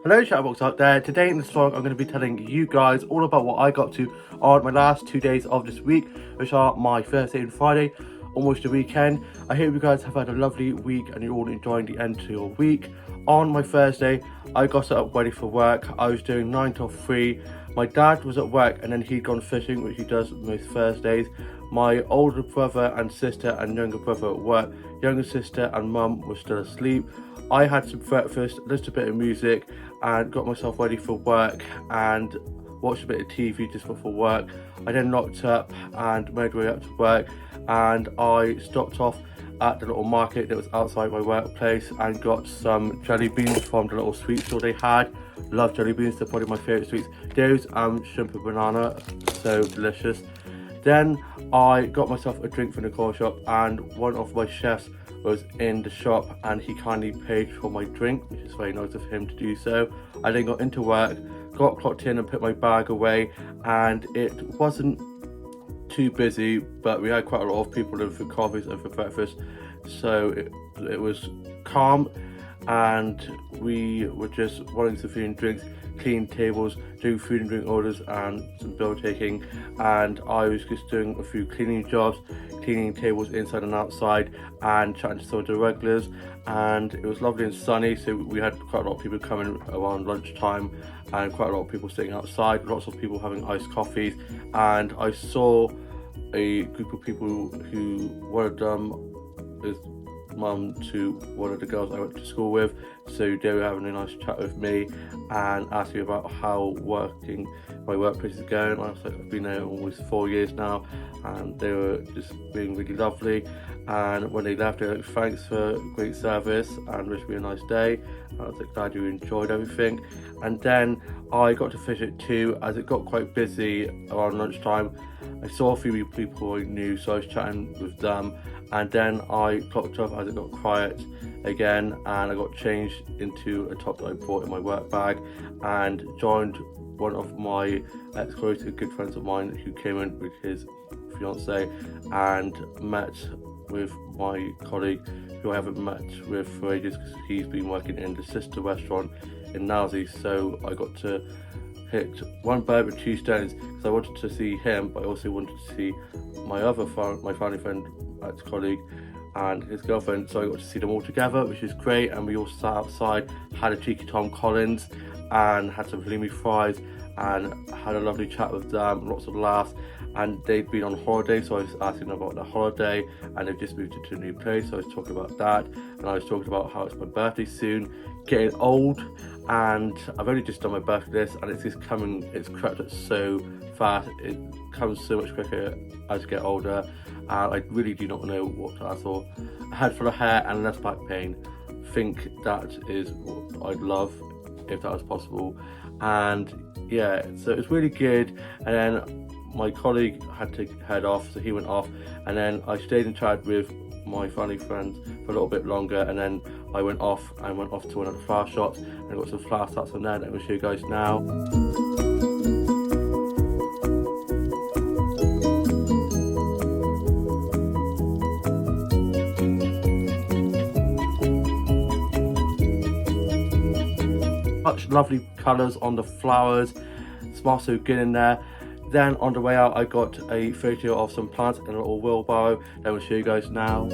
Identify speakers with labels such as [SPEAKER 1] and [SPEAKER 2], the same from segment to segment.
[SPEAKER 1] Hello chatterbox out there. Today in this vlog I'm going to be telling you guys all about what I got to on my last 2 days of this week, which are my Thursday and Friday, almost the weekend. I hope you guys have had a lovely week and you're all enjoying the end to your week. On my Thursday I got set up ready for work. I was doing 9 till 3. My dad was at work and then he'd gone fishing, which he does most Thursdays. My older brother and sister and younger brother at work. Younger sister and mum were still asleep. I had some breakfast, listened to a bit of music and got myself ready for work and watched a bit of TV just before work. I then locked up and made my way up to work, and I stopped off at the little market that was outside my workplace and got some jelly beans from the little sweet store they had. Love jelly beans, they're probably my favourite sweets. Those shrimp and banana, so delicious. Then I got myself a drink from the coffee shop, and one of my chefs was in the shop and he kindly paid for my drink, which is very nice of him to do so. I then got into work, got clocked in and put my bag away, and it wasn't too busy, but we had quite a lot of people in for coffees and for breakfast, so it was calm, and we were just wanting some food and drinks, clean tables, doing food and drink orders and some bill taking, and I was just doing a few cleaning jobs, cleaning tables inside and outside and chatting to some of the regulars. And it was lovely and sunny, so we had quite a lot of people coming around lunchtime and quite a lot of people sitting outside, lots of people having iced coffees. And I saw a group of people who one of them is mum to one of the girls I went to school with, so they were having a nice chat with me and asked me about how my workplace is going. I was like, I've been there almost 4 years now, and they were just being really lovely. And when they left, they were like, thanks for great service and wished me a nice day. And I was like, glad you enjoyed everything. And then I got to fish it too, as it got quite busy around lunchtime. I saw a few people I knew, so I was chatting with them, and then I clocked up as it got quiet again, and I got changed into a top that I brought in my work bag and joined one of my ex-colleagues, good friends of mine, who came in with his fiance, and met with my colleague who I haven't met with for ages because he's been working in the sister restaurant in Nailsea. So I got to hit one bird with two stones, because I wanted to see him, but I also wanted to see my family friend, ex-colleague, and his girlfriend. So I got to see them all together, which is great. And we all sat outside, had a cheeky Tom Collins and had some halloumi fries and had a lovely chat with them, lots of laughs. And they'd been on holiday, so I was asking them about their holiday, and they've just moved into a new place, so I was talking about that, and I was talking about how it's my birthday soon, getting old, and I've only just done my birthday list, and it's crept up so fast, it comes so much quicker as you get older, and I really do not know what to ask for. A head full of hair and less back pain, think that is what I'd love if that was possible. And yeah, so it's really good. And then my colleague had to head off, so he went off, and then I stayed in chat with my family friends for a little bit longer, and then I went off to one of the flower shops and got some flower stats from there that I'm going to show you guys now. Such lovely colours on the flowers, smells so good in there. Then on the way out I got a photo of some plants in a little wheelbarrow that I will show you guys now.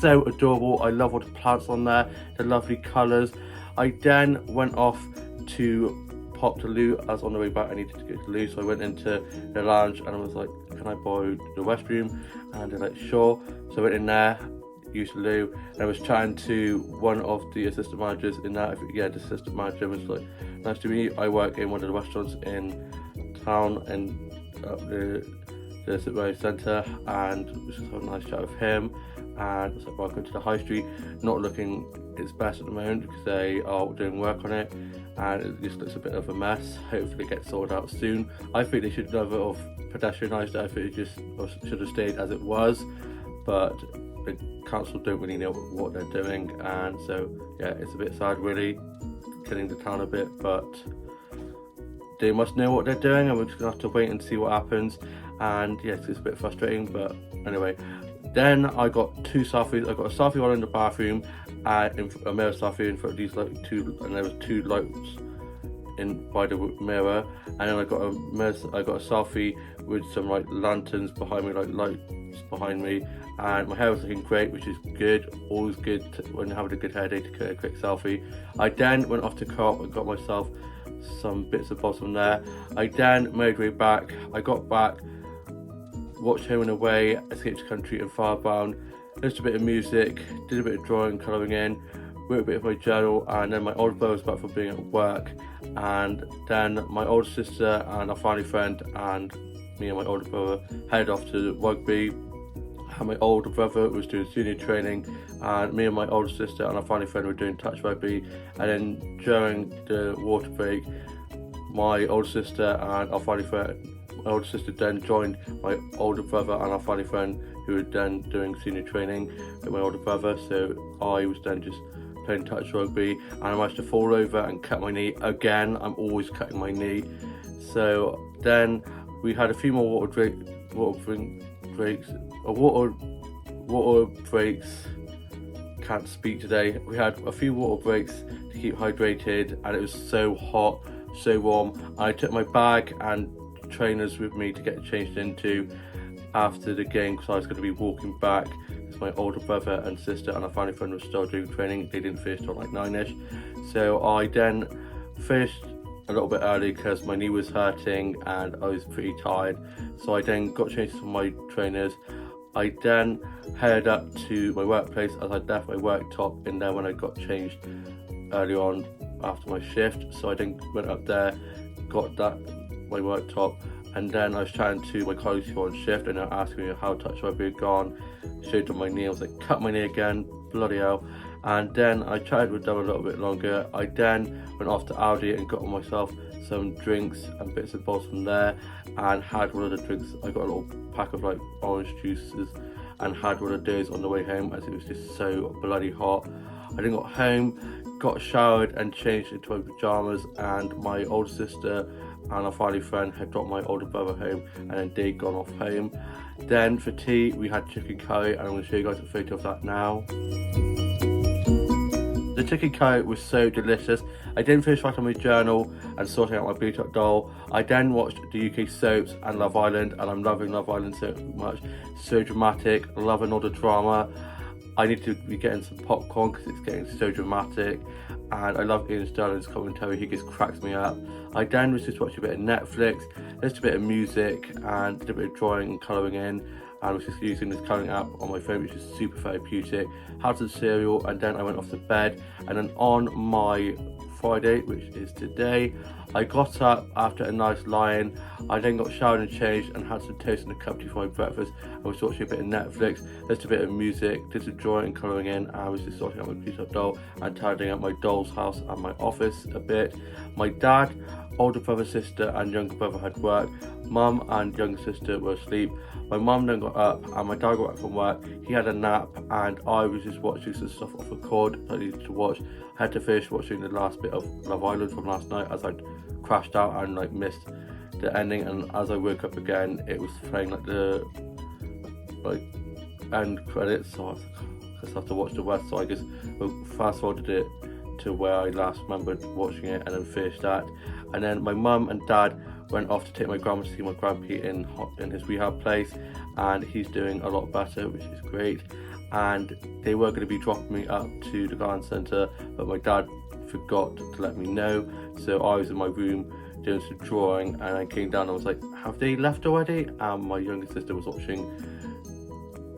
[SPEAKER 1] So adorable, I love all the plants on there, the lovely colours. I then went off to pop to loo, as on the way back I needed to get to loo, so I went into the lounge and I was like, can I borrow the restroom? And they're like, sure. So I went in there, used the loo, and I was chatting to one of the assistant managers in there. The assistant manager was like, nice to meet you, I work in one of the restaurants in town and the City Centre, and just had a nice chat with him. And it's like, welcome to the high street, not looking its best at the moment because they are doing work on it and it just looks a bit of a mess. Hopefully it gets sorted out soon. I think they should never have pedestrianised it. I think it just should have stayed as it was, but the council don't really know what they're doing, and so yeah, it's a bit sad really, killing the town a bit, but they must know what they're doing and we're just gonna have to wait and see what happens. And yes, it's a bit frustrating, but anyway, Then I got two selfies. I got a selfie one in the bathroom and a mirror selfie in front of these like two, and there was two lights in by the mirror. And then I got a selfie with some like lanterns behind me, like lights behind me, and my hair was looking great, which is good. Always good when you're having a good hair day to get a quick selfie. I then went off to Co-op and got myself some bits and bobs from there. I then made my way back. I got back, watched Home and Away, Escape to Country and Firebound, listened to a bit of music, did a bit of drawing, colouring in, wrote a bit of my journal, and then my older brother was back from being at work, and then my older sister and our family friend and me and my older brother headed off to rugby, and my older brother was doing senior training, and me and my older sister and our family friend were doing touch rugby. And then during the water break, my older sister and our family friend, my older sister then joined my older brother and our family friend who were then doing senior training with my older brother. So I was then just playing touch rugby, and I managed to fall over and cut my knee again. I'm always cutting my knee. So then we had a few more water breaks. Can't speak today. We had a few water breaks to keep hydrated, and it was so hot, so warm. I took my bag and trainers with me to get changed into after the game, because I was going to be walking back, because my older brother and sister and a family friend were still doing training. They didn't finish till like 9ish, so I then finished a little bit early because my knee was hurting and I was pretty tired. So I then got changed from my trainers. I then headed up to my workplace as I left my work top in there when I got changed early on after my shift. So I then went up there, got my work top, and then I was chatting to my colleagues who were on shift, and they were asking me how touch rugby had gone. Showed them my knee. I was like, cut my knee again, bloody hell. And then I chatted with them a little bit longer. I then went off to Aldi and got myself some drinks and bits and bobs from there, and had one of the drinks. I got a little pack of like orange juices and had one of those on the way home, as it was just so bloody hot. I then got home, got showered and changed into my pajamas, and my older sister and a family friend had dropped my older brother home, and then they'd gone off home. Then for tea we had chicken curry, and I'm going to show you guys a photo of that now. The chicken curry was so delicious. I didn't finish writing my journal and sorting out my Blue Top doll. I then watched the UK soaps and Love Island, and I'm loving Love Island so much. So dramatic, loving all the drama. I need to be getting some popcorn because it's getting so dramatic, and I love Ian Sterling's commentary. He just cracks me up. I then was just watching a bit of Netflix, listened to a bit of music, and did a bit of drawing and colouring in, and was just using this colouring app on my phone, which is super therapeutic. Had some cereal, and then I went off to bed. And then on my Friday, which is today, I got up after a nice lie-in. I then got showered and changed and had some toast and a cup of tea for my breakfast. I was watching a bit of Netflix, listened to a bit of music, did some drawing and colouring in, and I was just sorting out my Blue Top doll and tidying up my doll's house and my office a bit. My dad, older brother, sister and younger brother had work. Mum and younger sister were asleep. My mum then got up and my dad got back from work. He had a nap, and I was just watching some stuff off record that I needed to watch. I had to finish watching the last bit of Love Island from last night, as I'd crashed out and like missed the ending, and as I woke up again it was playing like the end credits, so I just have to watch the rest. So I just fast forwarded it to where I last remembered watching it, and then finished that. And then my mum and dad went off to take my grandma to see my grandpa in his rehab place, and he's doing a lot better, which is great. And they were going to be dropping me up to the garden centre, but my dad forgot to let me know. So I was in my room doing some drawing, and I came down and I was like, have they left already? And my younger sister was watching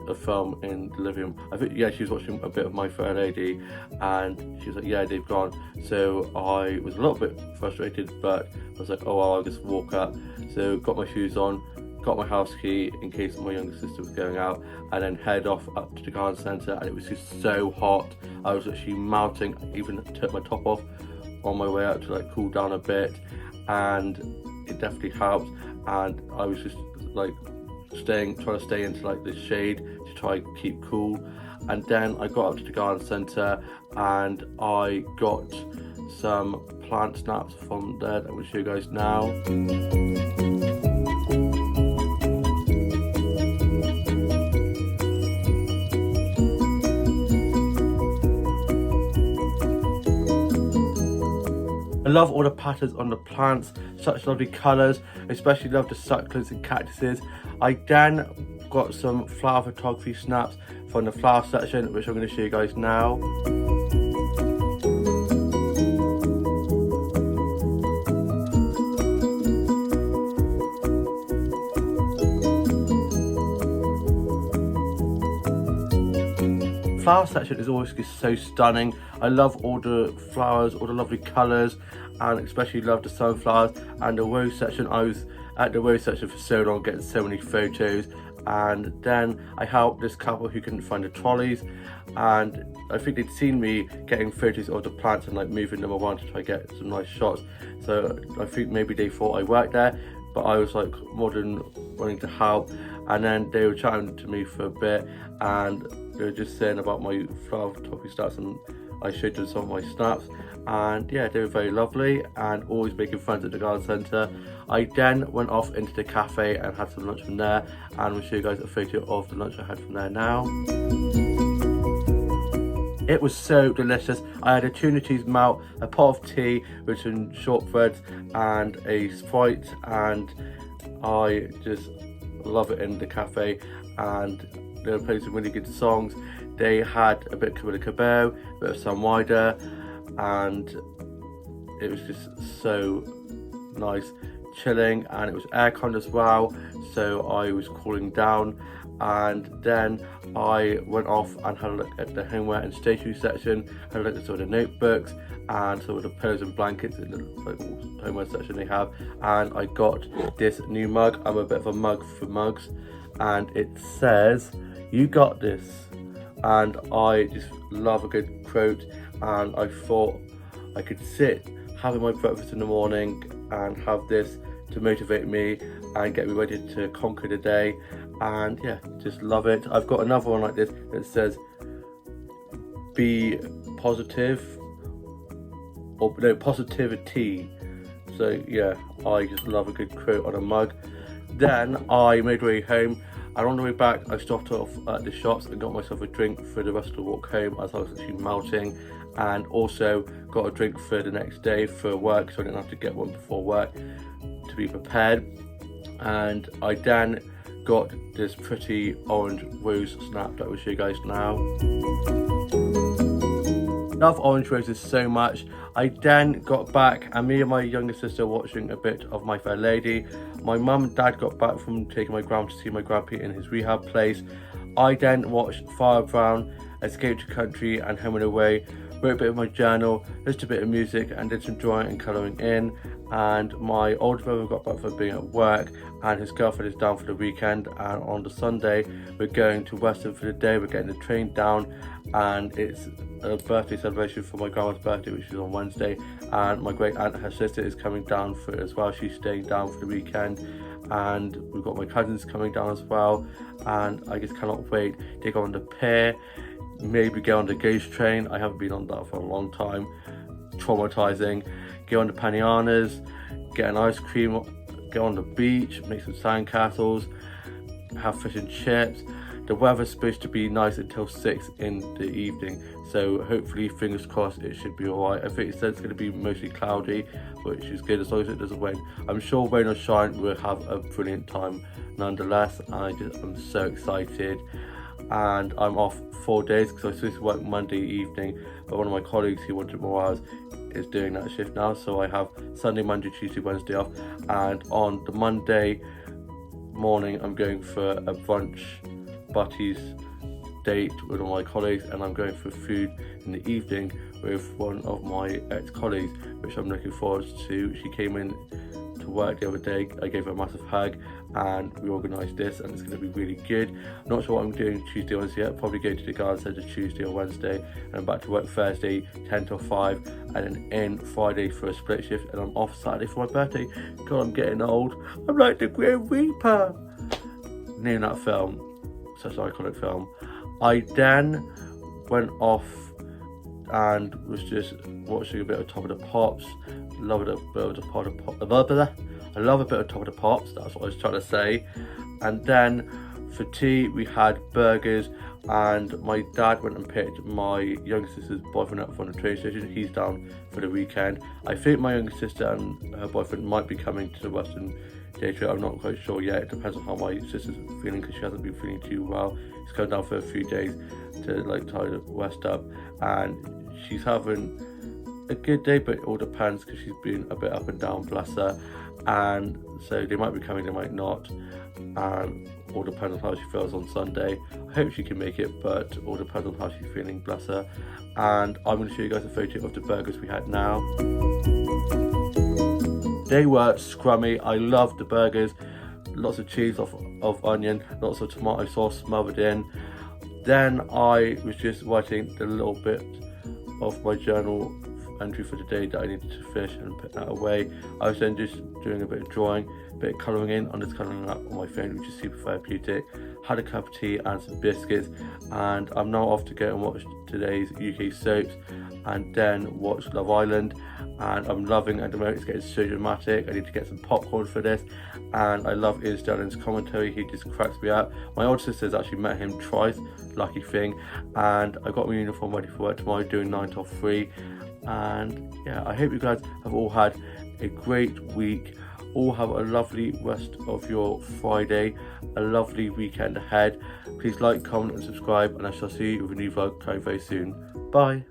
[SPEAKER 1] a film in the living room. I think, yeah, she was watching a bit of My Fair Lady, and she was like, yeah, they've gone. So I was a little bit frustrated, but I was like, oh well, I'll just walk up. So got my shoes on, got my house key in case my younger sister was going out, and then head off up to the garden centre. And it was just so hot, I was actually melting. I even took my top off on my way out to like cool down a bit, and it definitely helped. And I was just like trying to stay into like the shade to try and keep cool. And then I got up to the garden centre and I got some plant snaps from there that I'm going to show you guys now. I love all the patterns on the plants, such lovely colours, especially love the succulents and cactuses. I then got some flower photography snaps from the flower section, which I'm going to show you guys now. Flower section is always just so stunning. I love all the flowers, all the lovely colours, and especially love the sunflowers. And the rose section, I was at the rose section for so long, getting so many photos. And then I helped this couple who couldn't find the trolleys, and I think they'd seen me getting photos of the plants and like moving them around to try to get some nice shots. So I think maybe they thought I worked there, but I was like more than wanting to help. And then they were chatting to me for a bit, and they were just saying about my flower photography stats, and I showed them some of my snaps, and yeah, they were very lovely and always making friends at the garden centre. I then went off into the cafe and had some lunch from there, and we'll show you guys a photo of the lunch I had from there now. It was so delicious. I had a tuna cheese melt, a pot of tea with some shortbreads and a Sprite, and I just love it in the cafe. And they were playing some really good songs. They had a bit of Camila Cabello, a bit of Sam Ryder, and it was just so nice, chilling, and it was aircon as well, so I was cooling down. And then I went off and had a look at the homeware and stationery section, had a look at some of the notebooks and some of the pillows and blankets in the homeware section they have. And I got this new mug. I'm a bit of a mug for mugs, and it says, "You got this." And I just love a good quote, and I thought I could sit having my breakfast in the morning and have this to motivate me and get me ready to conquer the day. And yeah, just love it. I've got another one like this that says, "Be positive," or no, positivity. So yeah, I just love a good quote on a mug. Then I made my way home, and on the way back I stopped off at the shops and got myself a drink for the rest of the walk home, as I was actually melting, and also got a drink for the next day for work, so I didn't have to get one before work to be prepared. And I then got this pretty orange rose snap that I will show you guys now. Love orange roses so much. I then got back, and me and my younger sister watching a bit of My Fair Lady. My mum and dad got back from taking my grandpa to see my grandpa in his rehab place. I then watched Father Brown, Escape to Country and Home and Away, wrote a bit of my journal, listened to a bit of music and did some drawing and colouring in. And my older brother got back from being at work, and his girlfriend is down for the weekend, and on the Sunday we're going to Weston for the day. We're getting the train down, and it's a birthday celebration for my grandma's birthday, which is on Wednesday, and my great aunt, her sister, is coming down for it as well. She's staying down for the weekend, and we've got my cousins coming down as well, and I just cannot wait to go on the pier, maybe go on the ghost train. I haven't been on that for a long time. Traumatizing. Go on the Panianas, get an ice cream, go on the beach, make some sandcastles, have fish and chips. The weather's supposed to be nice until 6 in the evening, so hopefully, fingers crossed, it should be alright. I think it said it's going to be mostly cloudy, which is good as long as it doesn't rain. I'm sure rain or shine, we'll have a brilliant time nonetheless. I'm so excited. And I'm off 4 days because I was supposed to work Monday evening, but one of my colleagues who wanted more hours is doing that shift now, so I have Sunday, Monday, Tuesday, Wednesday off. And on the Monday morning I'm going for a brunch buddies date with one of my colleagues, and I'm going for food in the evening with one of my ex-colleagues, which I'm looking forward to. She came in to work the other day, I gave her a massive hug, and we organised this, and it's going to be really good. I'm not sure what I'm doing Tuesday or Wednesday yet. Probably go to the garden centre Tuesday or Wednesday, and I'm back to work Thursday 10 till 5, and then in Friday for a split shift, and I'm off Saturday for my birthday. God, I'm getting old. I'm like the Grim Reaper. Name that film, such an iconic film. I then went off and was just watching a bit of Top of the Pops. Love a bit of Top of the Pops. I love a bit of Top of the Pops, that's what I was trying to say. And then for tea we had burgers. and my dad went and picked my younger sister's boyfriend up from the train station. He's down for the weekend. I think my younger sister and her boyfriend might be coming to the Western day trip. I'm not quite sure yet. It depends on how my sister's feeling, because she hasn't been feeling too well. She's come down for a few days to like tie the West up, and she's having a good day, but it all depends because she's been a bit up and down, bless her. And so they might be coming, they might not, and all depends on how she feels on Sunday. I hope she can make it, but all depends on how she's feeling, bless her. And I'm going to show you guys a photo of the burgers we had now. They were scrummy. I loved the burgers. Lots of cheese of onion, lots of tomato sauce smothered in. Then I was just writing the little bit of my journal entry for the day that I needed to finish and put that away. I was then just doing a bit of drawing, a bit of colouring in. I'm just colouring up on my phone, which is super therapeutic. Had a cup of tea and some biscuits, and I'm now off to go and watch today's UK soaps and then watch Love Island. And I'm loving at the moment, it's getting so dramatic. I need to get some popcorn for this, and I love Ian Sterling's commentary. He just cracks me up. My older sister's actually met him twice, lucky thing, and I got my uniform ready for work tomorrow, doing 9 till 3. And yeah, I hope you guys have all had a great week. All have a lovely rest of your Friday, a lovely weekend ahead. Please like, comment and subscribe, and I shall see you with a new vlog coming very soon. Bye.